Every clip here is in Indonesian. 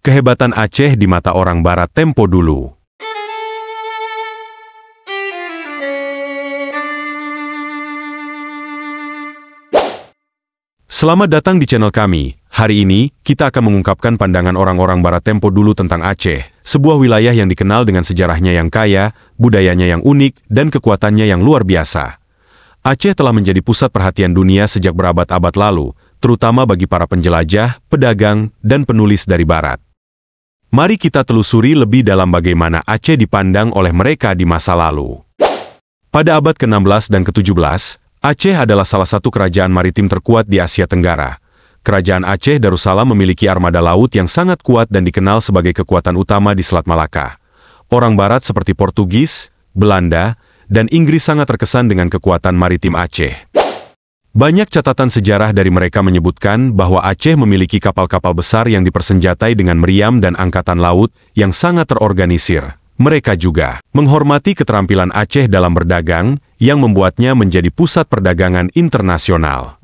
Kehebatan Aceh di mata orang Barat tempo dulu. Selamat datang di channel kami. Hari ini, kita akan mengungkapkan pandangan orang-orang Barat tempo dulu tentang Aceh, sebuah wilayah yang dikenal dengan sejarahnya yang kaya, budayanya yang unik, dan kekuatannya yang luar biasa. Aceh telah menjadi pusat perhatian dunia sejak berabad-abad lalu, terutama bagi para penjelajah, pedagang, dan penulis dari Barat. Mari kita telusuri lebih dalam bagaimana Aceh dipandang oleh mereka di masa lalu. Pada abad ke-16 dan ke-17, Aceh adalah salah satu kerajaan maritim terkuat di Asia Tenggara. Kerajaan Aceh Darussalam memiliki armada laut yang sangat kuat dan dikenal sebagai kekuatan utama di Selat Malaka. Orang Barat seperti Portugis, Belanda, dan Inggris sangat terkesan dengan kekuatan maritim Aceh. Banyak catatan sejarah dari mereka menyebutkan bahwa Aceh memiliki kapal-kapal besar yang dipersenjatai dengan meriam dan angkatan laut yang sangat terorganisir. Mereka juga menghormati keterampilan Aceh dalam berdagang, yang membuatnya menjadi pusat perdagangan internasional.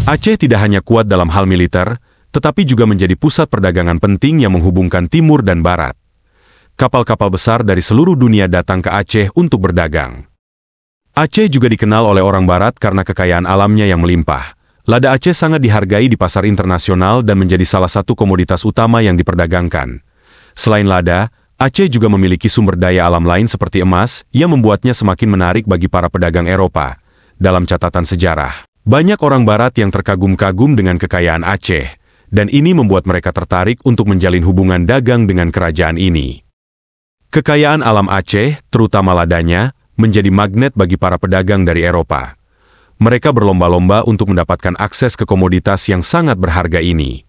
Aceh tidak hanya kuat dalam hal militer, tetapi juga menjadi pusat perdagangan penting yang menghubungkan timur dan barat. Kapal-kapal besar dari seluruh dunia datang ke Aceh untuk berdagang. Aceh juga dikenal oleh orang Barat karena kekayaan alamnya yang melimpah. Lada Aceh sangat dihargai di pasar internasional dan menjadi salah satu komoditas utama yang diperdagangkan. Selain lada, Aceh juga memiliki sumber daya alam lain seperti emas, yang membuatnya semakin menarik bagi para pedagang Eropa. Dalam catatan sejarah, banyak orang Barat yang terkagum-kagum dengan kekayaan Aceh, dan ini membuat mereka tertarik untuk menjalin hubungan dagang dengan kerajaan ini. Kekayaan alam Aceh, terutama ladanya, menjadi magnet bagi para pedagang dari Eropa. Mereka berlomba-lomba untuk mendapatkan akses ke komoditas yang sangat berharga ini.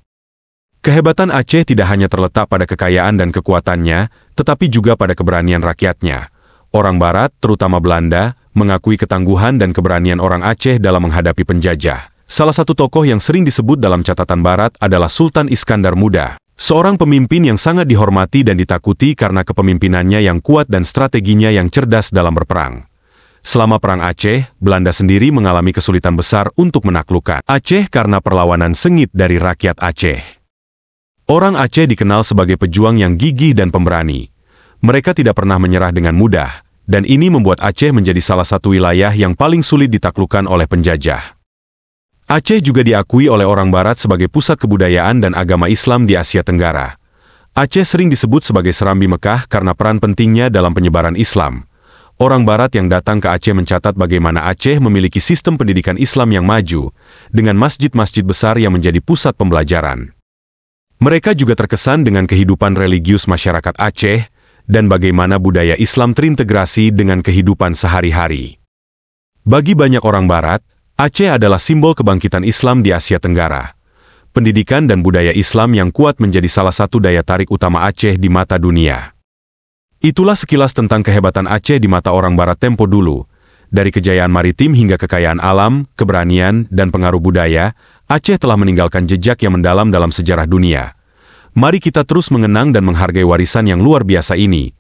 Kehebatan Aceh tidak hanya terletak pada kekayaan dan kekuatannya, tetapi juga pada keberanian rakyatnya. Orang Barat, terutama Belanda, mengakui ketangguhan dan keberanian orang Aceh dalam menghadapi penjajah. Salah satu tokoh yang sering disebut dalam catatan Barat adalah Sultan Iskandar Muda. Seorang pemimpin yang sangat dihormati dan ditakuti karena kepemimpinannya yang kuat dan strateginya yang cerdas dalam berperang. Selama Perang Aceh, Belanda sendiri mengalami kesulitan besar untuk menaklukkan Aceh karena perlawanan sengit dari rakyat Aceh. Orang Aceh dikenal sebagai pejuang yang gigih dan pemberani. Mereka tidak pernah menyerah dengan mudah, dan ini membuat Aceh menjadi salah satu wilayah yang paling sulit ditaklukkan oleh penjajah. Aceh juga diakui oleh orang Barat sebagai pusat kebudayaan dan agama Islam di Asia Tenggara. Aceh sering disebut sebagai Serambi Mekah karena peran pentingnya dalam penyebaran Islam. Orang Barat yang datang ke Aceh mencatat bagaimana Aceh memiliki sistem pendidikan Islam yang maju, dengan masjid-masjid besar yang menjadi pusat pembelajaran. Mereka juga terkesan dengan kehidupan religius masyarakat Aceh, dan bagaimana budaya Islam terintegrasi dengan kehidupan sehari-hari. Bagi banyak orang Barat, Aceh adalah simbol kebangkitan Islam di Asia Tenggara. Pendidikan dan budaya Islam yang kuat menjadi salah satu daya tarik utama Aceh di mata dunia. Itulah sekilas tentang kehebatan Aceh di mata orang Barat tempo dulu. Dari kejayaan maritim hingga kekayaan alam, keberanian, dan pengaruh budaya, Aceh telah meninggalkan jejak yang mendalam dalam sejarah dunia. Mari kita terus mengenang dan menghargai warisan yang luar biasa ini.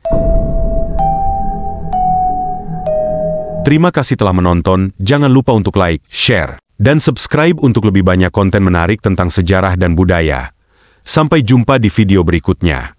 Terima kasih telah menonton, jangan lupa untuk like, share, dan subscribe untuk lebih banyak konten menarik tentang sejarah dan budaya. Sampai jumpa di video berikutnya.